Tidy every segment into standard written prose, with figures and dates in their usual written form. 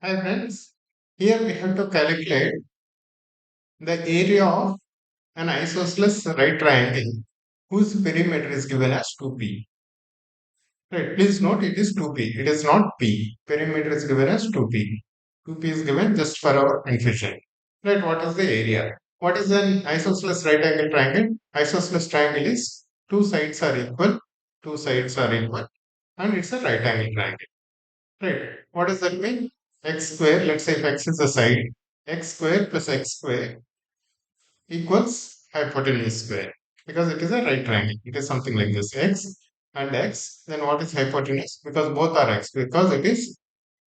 Hi friends, here we have to calculate the area of an isosceles right triangle whose perimeter is given as 2p. Right, please note it is 2p, it is not p. Perimeter is given as 2p. 2p is given just for our confusion. Right, what is the area? What is an isosceles right angle triangle? Isosceles triangle is two sides are equal, two sides are equal, and it's a right angle triangle. Right. What does that mean? X square, let's say if x is a side, x square plus x square equals hypotenuse square because it is a right triangle. It is something like this x and x. Then what is hypotenuse? Because both are x because it is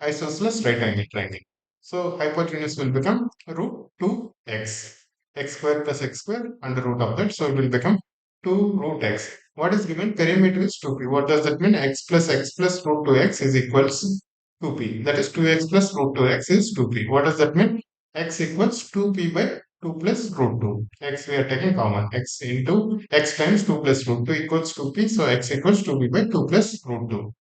isosceles right angle triangle. So hypotenuse will become root 2x. X square plus x square under root of that. So it will become 2 root x. What is given? Perimeter is 2p. What does that mean? X plus root 2x is equals 2p. That is 2x plus root 2x is 2p. What does that mean? X equals 2p by 2 plus root 2. X we are taking common. X into x times 2 plus root 2 equals 2p. So x equals 2p by 2 plus root 2.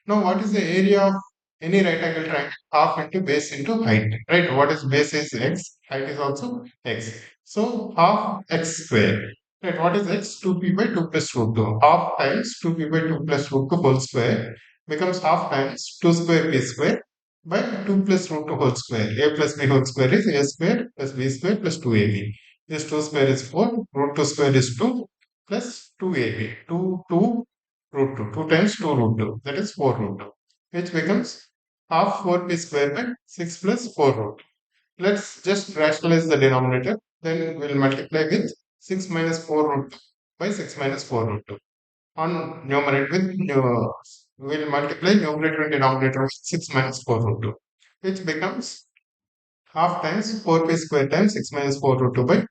Now what is the area of any right angle triangle? Half into base into height. Right? What is base is x. Height is also x. So half x square. Right? What is x? 2p by 2 plus root 2. Half times 2p by 2 plus root 2 whole square becomes half times 2 square p square by 2 plus root 2 whole square. A plus b whole square is a square plus b square plus 2ab. This 2 square is 4, root 2 square is 2 plus 2ab. 2 root 2. 2 times 2 root 2. That is 4 root 2. Which becomes half 4p square by 6 plus 4 root. Let's just rationalize the denominator. Then we'll multiply with 6 minus 4 root 2 by 6 minus 4 root 2. On numerator with we'll multiply numerator and denominator with 6 minus 4 root 2, which becomes half times 4p square times 6 minus 4 root 2 by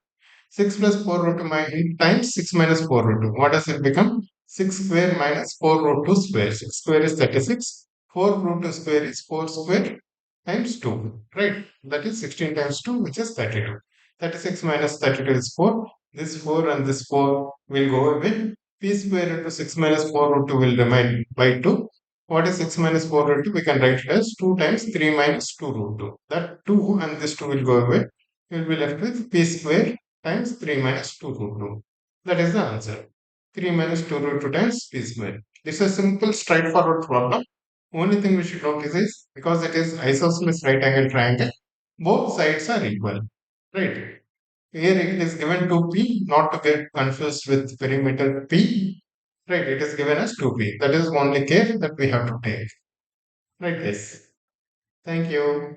6 plus 4 root 2 times 6 minus 4 root 2. What does it become? 6 square minus 4 root 2 square. 6 square is 36. 4 root 2 square is 4 square times 2. Right? That is 16 times 2, which is 32. 36 minus 32 is 4. This 4 and this 4 will go away. P square into 6 minus 4 root 2 will remain by 2. What is 6 minus 4 root 2? We can write it as 2 times 3 minus 2 root 2. That 2 and this 2 will go away. You will be left with p square times 3 minus 2 root 2. That is the answer. 3 minus 2 root 2 times p square. This is a simple straightforward problem. Only thing we should notice is because it is isosceles right angle triangle, both sides are equal. Right. Here it is given 2p, not to get confused with perimeter p. Right, it is given as 2p. That is only care that we have to take. Right, yes. Thank you.